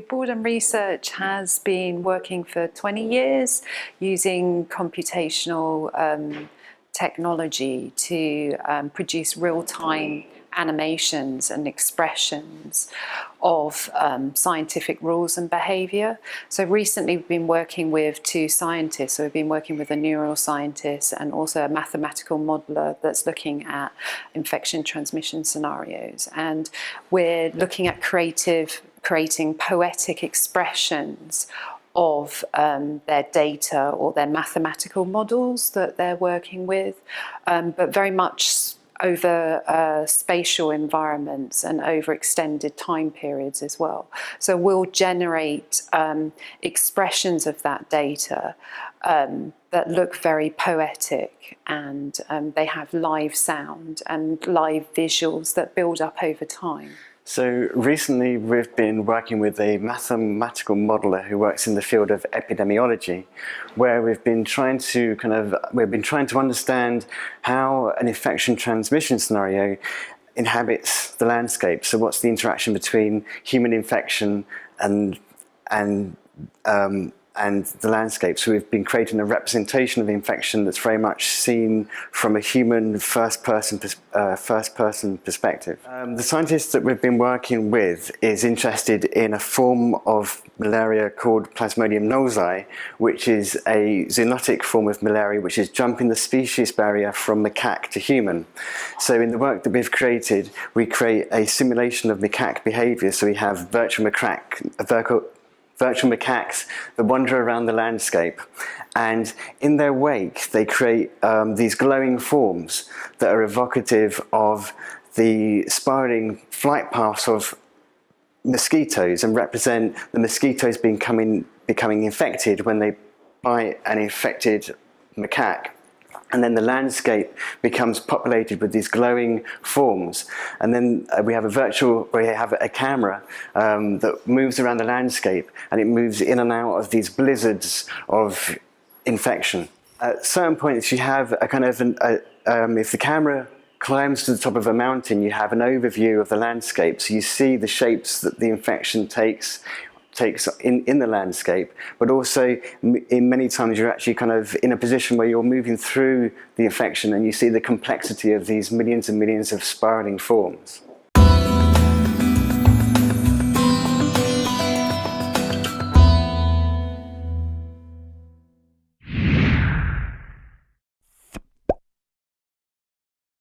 Boredom Research has been working for 20 years using computational technology to produce real-time animations and expressions of scientific rules and behaviour. So recently we've been working with two scientists. So we've been working with a neuroscientist and also a mathematical modeller that's looking at infection transmission scenarios. And we're looking at creating poetic expressions of their data or their mathematical models that they're working with, but very much over spatial environments and over extended time periods as well. So we'll generate expressions of that data that look very poetic, and they have live sound and live visuals that build up over time. So recently we've been working with a mathematical modeler who works in the field of epidemiology, where we've been trying to understand how an infection transmission scenario inhabits the landscape. So what's the interaction between human infection and the landscape. So we've been creating a representation of the infection that's very much seen from a human first-person perspective. The scientist that we've been working with is interested in a form of malaria called Plasmodium nosei, which is a zoonotic form of malaria which is jumping the species barrier from macaque to human. So in the work that we've created, we create a simulation of macaque behaviour. So we have virtual macaques that wander around the landscape, and in their wake they create these glowing forms that are evocative of the spiraling flight paths of mosquitoes and represent the mosquitoes becoming infected when they bite an infected macaque. And then the landscape becomes populated with these glowing forms. And then we have a camera that moves around the landscape, and it moves in and out of these blizzards of infection. At certain points you have a kind of, if the camera climbs to the top of a mountain, you have an overview of the landscape. So you see the shapes that the infection takes in the landscape, but also in many times you're actually kind of in a position where you're moving through the infection and you see the complexity of these millions and millions of spiraling forms.